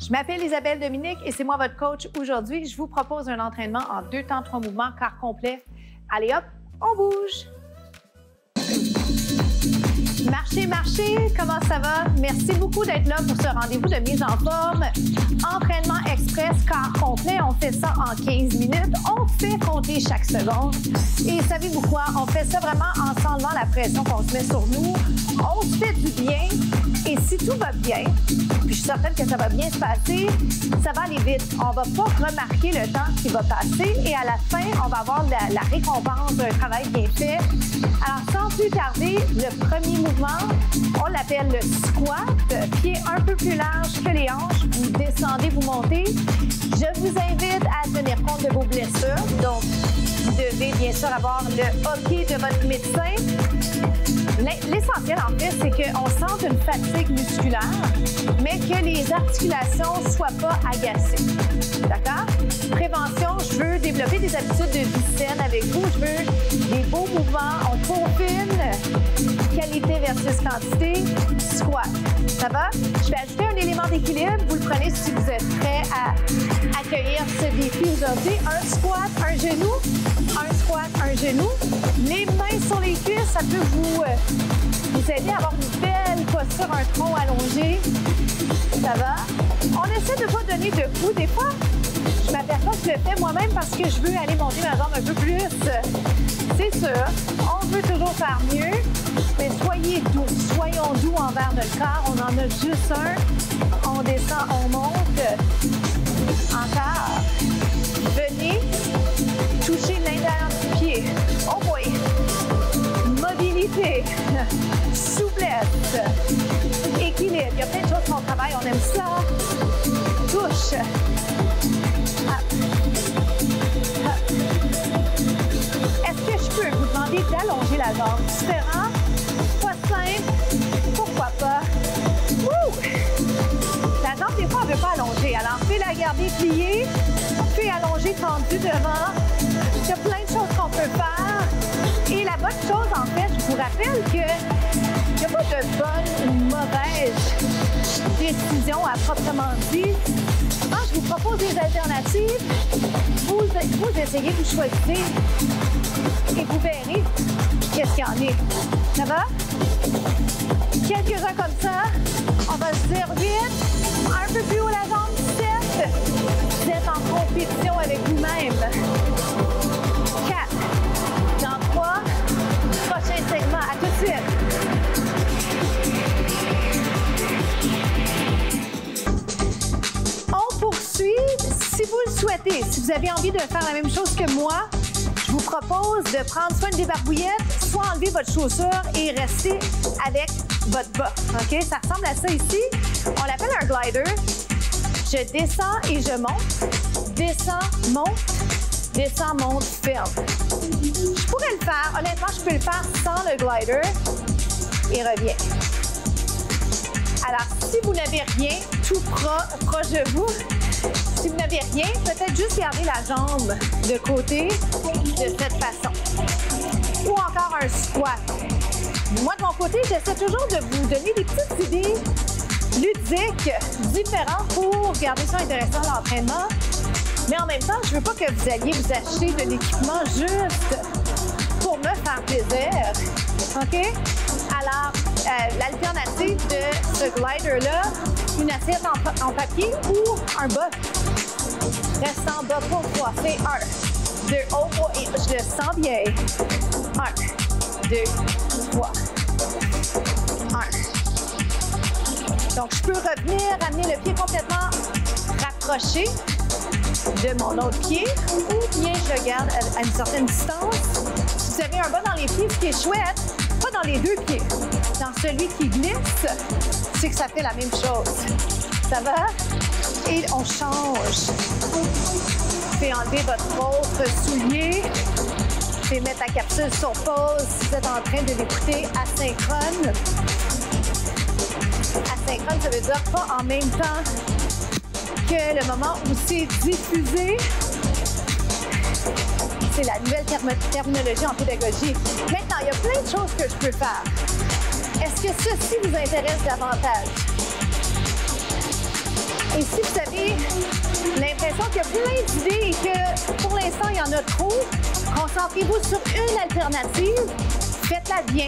Je m'appelle Isabelle Dominique et c'est moi votre coach. Aujourd'hui, je vous propose un entraînement en 2 temps, 3 mouvements, quart complet. Allez hop, on bouge! Marchez, marchez, comment ça va? Merci beaucoup d'être là pour ce rendez-vous de mise en forme. Entraînement express, quart complet, on fait ça en 15 minutes. On fait compter chaque seconde. Et savez-vous quoi? On fait ça vraiment en s'enlevant la pression qu'on se met sur nous. On se fait du bien. Et si tout va bien, puis je suis certaine que ça va bien se passer, ça va aller vite. On va pas remarquer le temps qui va passer et à la fin, on va avoir la récompense d'un travail bien fait. Alors, sans plus tarder, le premier mouvement, on l'appelle le squat. Pied un peu plus large que les hanches. Vous descendez, vous montez. Je vous invite à tenir compte de vos blessures. Donc, vous devez bien sûr avoir le hockey de votre médecin. L'essentiel, en fait, c'est qu'on sente une fatigue musculaire, mais que les articulations ne soient pas agacées. D'accord? Prévention, je veux développer des habitudes de vie saine avec vous. Je veux des beaux mouvements. On peaufine. Qualité versus quantité. Squat. Ça va? Je vais ajouter un élément d'équilibre. Vous le prenez si vous êtes prêt à accueillir ce défi aujourd'hui. Un squat, un genou. Un squat, un genou. Les mains sur les cuisses, ça peut vous aider à avoir une belle posture, un tronc allongé. Ça va? On essaie de ne pas donner de coups. Des fois, je m'aperçois que je le fais moi-même parce que je veux aller monter ma jambe un peu plus. C'est sûr, on veut toujours faire mieux, mais soyez doux. Soyons doux envers notre corps. On en a juste un. On descend, on monte. Encore. Venez toucher l'intérieur du pied. Oh boy! Mobilité, souplesse, équilibre. Il y a plein de choses qu'on travaille, on aime ça. Touche. Est-ce que je peux vous demander d'allonger la jambe? Différent, pas simple, pourquoi pas? Wouh! La jambe, des fois, on ne veut pas allonger. Alors, fais-la garder pliée, fais allonger tendue devant. Il y a plein de choses qu'on peut faire. Et la bonne chose, en fait, je vous rappelle qu'il n'y a pas de bonne ou mauvaise décision à proprement dit. Quand je vous propose des alternatives, vous essayez, vous choisissez et vous verrez qu'est-ce qu'il y en est. Ça va? Quelques-uns comme ça. On va se dire 8, un peu plus haut la jambe, 7. Vous êtes en compétition avec vous-même. 4. Dans 3. Prochain segment. À tout de suite. On poursuit. Si vous le souhaitez, si vous avez envie de faire la même chose que moi, je vous propose de prendre soit une débarbouillette, soit enlever votre chaussure et rester avec votre bas. OK? Ça ressemble à ça ici. On l'appelle un glider. Je descends et je monte. Descends, monte, ferme. Je pourrais le faire. Honnêtement, je peux le faire sans le glider. Et reviens. Alors, si vous n'avez rien, tout proche de vous, si vous n'avez rien, peut-être juste garder la jambe de côté de cette façon. Ou encore un squat. Moi, de mon côté, j'essaie toujours de vous donner des petites idées ludiques, différentes pour garder ça intéressant à l'entraînement. Mais en même temps, je ne veux pas que vous alliez vous acheter de l'équipement juste pour me faire plaisir. OK? Alors, l'alternative de ce glider-là, une assiette en papier ou un bas. Reste en bas pour 3. C'est 1, 2, oh, et je le sens bien. 1, 2, 3. 1. Donc, je peux revenir, amener le pied complètement rapproché de mon autre pied ou bien je le garde à une certaine distance. Si vous avez un bas dans les pieds, ce qui est chouette, pas dans les deux pieds, dans celui qui glisse, c'est que ça fait la même chose. Ça va? Et on change. Vous pouvez enlever votre autre soulier. Vous pouvez mettre la capsule sur pause si vous êtes en train de l'écouter asynchrone. Asynchrone, ça veut dire pas en même temps que le moment où c'est diffusé. C'est la nouvelle terminologie en pédagogie. Maintenant, il y a plein de choses que je peux faire. Est-ce que ceci vous intéresse davantage? Et si vous avez l'impression qu'il y a plein d'idées et que pour l'instant, il y en a trop, concentrez-vous sur une alternative, faites-la bien,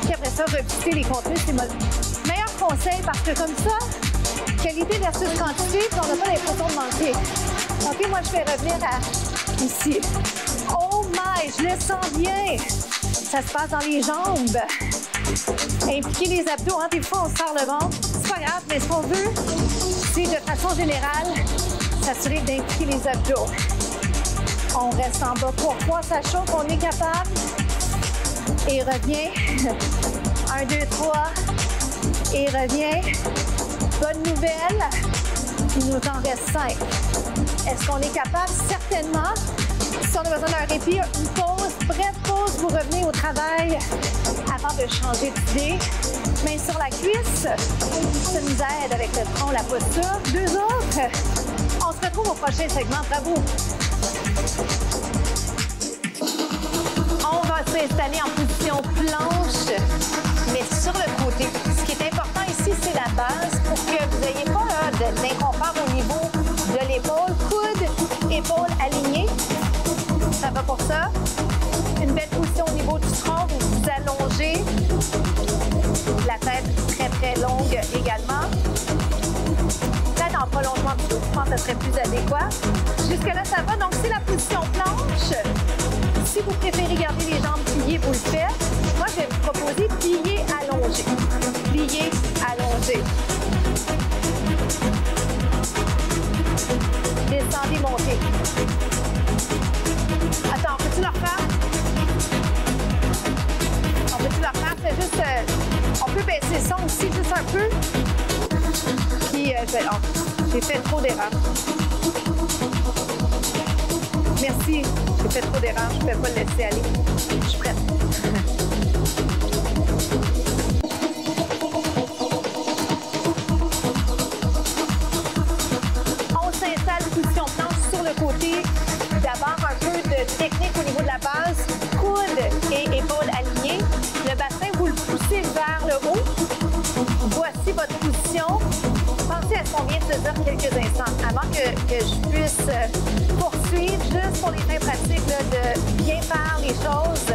puis après ça, revisitez les contenus. C'est mon meilleur conseil parce que comme ça, qualité versus quantité, puis on n'a pas l'impression de manquer. OK, moi, je vais revenir à ici. Oh my, je le sens bien. Ça se passe dans les jambes. Impliquer les abdos, hein, des fois, on serre le ventre. C'est pas grave, mais ce qu'on veut, c'est de façon générale, s'assurer d'impliquer les abdos. On reste en bas pour 3, ça chauffe, on est capable. Et revient. 1, 2, 3. Et revient. Bonne nouvelle. Il nous en reste 5. Est-ce qu'on est capable? Certainement. Si on a besoin d'un répit, une pause, brève pause, vous revenez au travail avant de changer d'idée. Main sur la cuisse, ça nous aide avec le front, la posture. 2 autres. On se retrouve au prochain segment. Bravo! On va s'installer en position planche, mais sur le côté. Ce qui est important ici, c'est la base pour que vous n'ayez pas d'inconfort au niveau de l'épaule. Coude, épaule alignée. Ça va pour ça. Une belle position au niveau du tronc. Vous vous allongez. La tête très, très longue également. Peut-être en prolongement du dos. Je pense que ce serait plus adéquat. Jusque-là, ça va. Donc, c'est la position planche. Si vous préférez garder les jambes pliées, vous le faites. Moi, je vais vous proposer plié allongé. Plié allongé. Descendez, montez. Attends, peux-tu le refaire? On peut-tu le refaire? C'est juste... on peut baisser le son aussi, juste un peu. Puis, j'ai fait trop d'erreurs. Merci. J'ai fait trop d'erreurs. Je ne peux pas le laisser aller. Je suis prête. On s'installe position planche sur le côté. D'abord, un peu de technique au niveau de la base. Coude et épaules alignées. Le bassin, vous le poussez vers le haut. Voici votre position. Pensez à ce qu'on vient de se dire quelques instants. Avant que je puisse poursuivre, juste pour les fins pratiques, là, de bien faire les choses,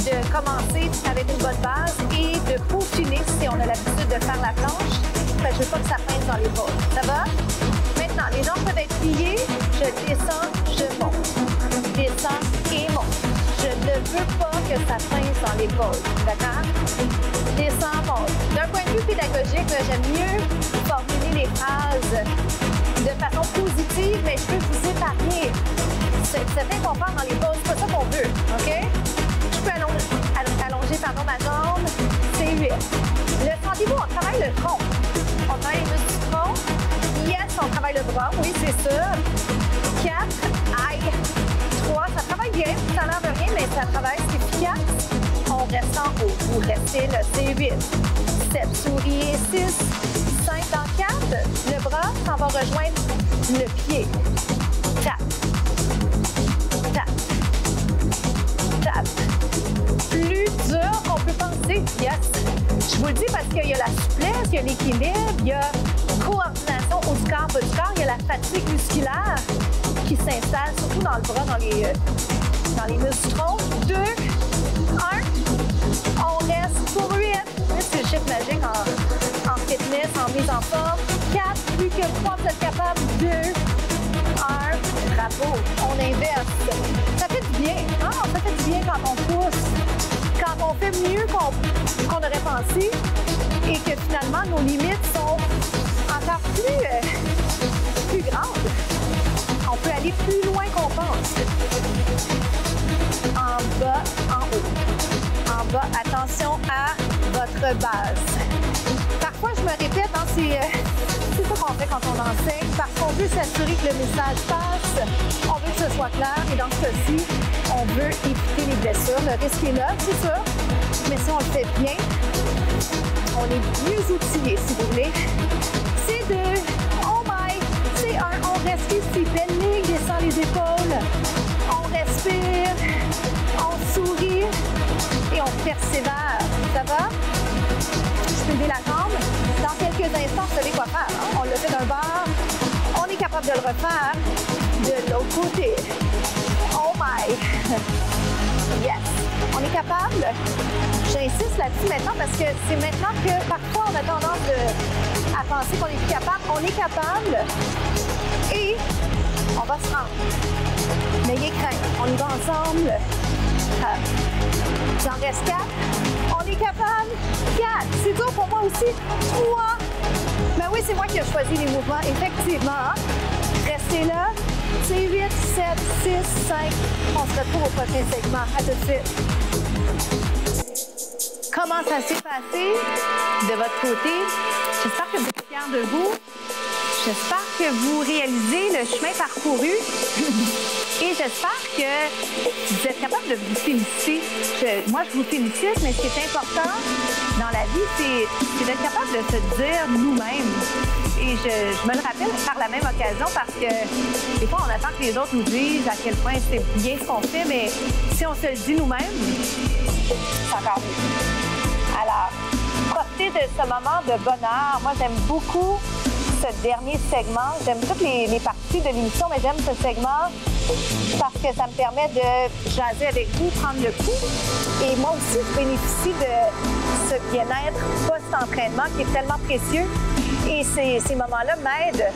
de commencer avec une bonne base et de peaufiner si on a l'habitude de faire la planche. Je ne veux pas que ça pince dans l'épaule. Ça va? Maintenant, les jambes peuvent être pliées. Je descends, je monte. Descends et monte. Je ne veux pas que ça pince dans l'épaule. D'accord? Descends, monte. D'un point de vue pédagogique, j'aime mieux formuler les phrases de façon positive, mais je peux vous épargner cet inconfort dans l'épaule. C'est pas ça qu'on veut. OK? Je peux allonger ma jambe. C'est 8. Le sentez-vous, on travaille le tronc. On travaille les muscles du tronc. Yes, on travaille le bras. Oui, c'est sûr. 4. Aïe. 3. Ça travaille bien. Ça a l'air de rien, mais ça travaille. C'est efficace. On reste en haut. Vous restez là. C'est 8. 7. Souris. 6. 5 dans 4. Le bras s'en va rejoindre le pied. 4. Tape. Tape. Plus dur qu'on peut penser. Yes. Je vous le dis parce qu'il y a la souplesse, il y a l'équilibre, il y a coordination haut du corps, bas du corps, il y a la fatigue musculaire qui s'installe, surtout dans le bras, dans les muscles du tronc. 2, 1, on reste pour 8. C'est le chiffre magique en fitness, en mise en forme. 4, plus que 3, vous êtes capable. 2, 1, bravo, on inverse. Ça fait du bien, hein? Ça fait du bien quand on pousse, quand on fait mieux qu'on aurait pensé et que finalement nos limites sont encore plus grandes. On peut aller plus loin qu'on pense. En bas, en haut. En bas, attention à votre base. Parfois, je me répète, hein, c'est ça qu'on fait quand on enseigne, parce qu'on veut s'assurer que le message passe, on veut que ce soit clair, et dans ce cas-ci, on veut éviter les blessures. Le risque est là, c'est sûr, mais si on le fait bien, on est mieux outillé, si vous voulez. C'est 2, oh my, c'est 1, on reste ici, belle ligne, descend les épaules, on respire, on sourit et on persévère. Ça va? Je peux lever la jambe. Dans quelques instants, vous savez quoi faire. Hein? On le fait d'un bord, capable de le refaire de l'autre côté. Oh my! Yes! On est capable? J'insiste là-dessus maintenant parce que c'est maintenant que parfois on a tendance à penser qu'on est plus capable. On est capable et on va se rendre. N'ayez crainte, on y va ensemble. Il en reste 4. On est capable. 4. C'est dur pour moi aussi. 3. Ben oui, c'est moi qui ai choisi les mouvements, effectivement. Hein? Restez là. C'est 8, 7, 6, 5. On se retrouve au prochain segment. À tout de suite. Comment ça s'est passé de votre côté? J'espère que vous êtes fiers de vous. J'espère que vous réalisez le chemin parcouru. Et j'espère que vous êtes capable de vous féliciter. Moi, je vous félicite, mais ce qui est important dans la vie, c'est d'être capable de se dire nous-mêmes. Et je me le rappelle par la même occasion parce que des fois, on attend que les autres nous disent à quel point c'est bien ce qu'on fait, mais si on se le dit nous-mêmes, c'est encore mieux. Alors, profitez de ce moment de bonheur. Moi, j'aime beaucoup ce dernier segment. J'aime toutes les parties de l'émission, mais j'aime ce segment parce que ça me permet de jaser avec vous, prendre le pouls. Et moi aussi, je bénéficie de ce bien-être post-entraînement qui est tellement précieux. Et ces moments-là m'aident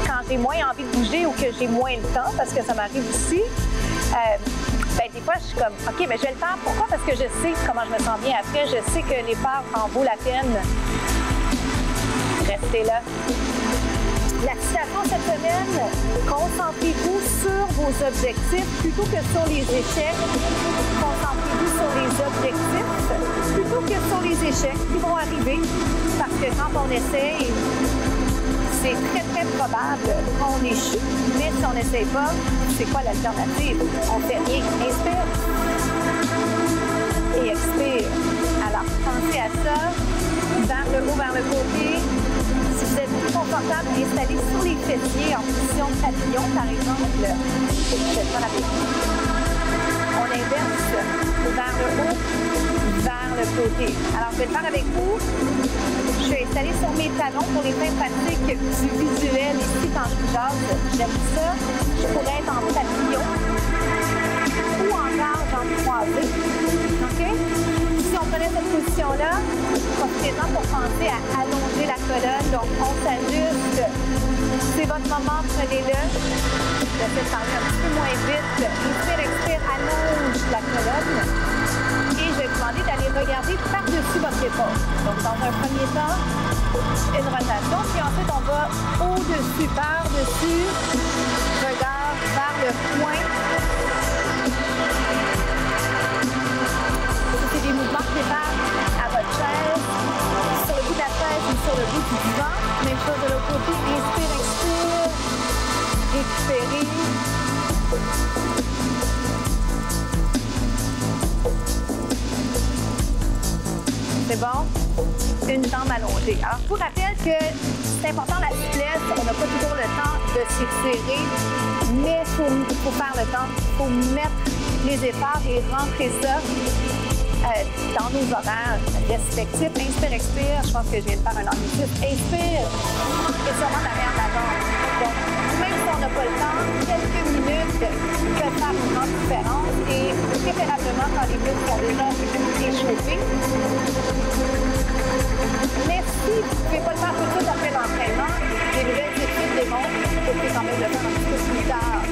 quand j'ai moins envie de bouger ou que j'ai moins le temps, parce que ça m'arrive aussi. Des fois, je suis comme, OK, mais je vais le faire. Pourquoi? Parce que je sais comment je me sens bien après. Je sais que l'effort en vaut la peine. Restez là. La citation cette semaine, concentrez-vous sur vos objectifs plutôt que sur les échecs. Concentrez-vous sur les objectifs plutôt que sur les échecs qui vont arriver. Parce que quand on essaye, c'est très, très probable qu'on échoue. Mais si on n'essaye pas, c'est quoi l'alternative? On fait rien. Inspire et expire. Alors, pensez à ça. Vers le haut, vers le côté. Si vous êtes plus confortable, installez sur les fessiers en position de papillon, par exemple. Je vais faire avec vous. On inverse vers le haut, vers le côté. Alors, je vais le faire avec vous. Je suis installée sur mes talons pour les fins pratiques du visuel ici quand je jase. J'aime ça. Je pourrais être en papillon ou encore jambes croisées. OK? Si on prenait cette position-là, profitez-en pour penser à allonger la colonne. Donc, on s'ajuste. C'est votre moment, prenez-le. J'essaie de parler un petit peu moins vite. Inspire, expire, allonge la colonne. Et je vais vous demander d'aller regarder par-dessus votre épaule. Donc, dans un premier temps, une rotation. Puis ensuite, on va au-dessus, par-dessus. Regard vers le point. C'est des mouvements qui préparent à votre chaise, sur le bout de la chaise ou sur le bout du divan. Même chose de l'autre côté. Inspire, expire. Récupérez. C'est bon? Une jambe allongée. Alors, je vous rappelle que c'est important la souplesse. On n'a pas toujours le temps de s'étirer, mais il faut faire le temps. Il faut mettre les efforts et rentrer ça dans nos horaires respectifs. Inspire, expire. Je pense que je viens de faire un anglicisme. Inspire. Et sûrement derrière la jambe. Donc, même si on n'a pas le temps, quelques minutes peuvent faire une grande différence et préférablement quand les muscles sont déjà échauffés. Mais si vous ne pouvez pas le faire tout de suite après l'entraînement, les nouvelles études démontrent que vous pouvez quand même le faire un petit peu plus tard.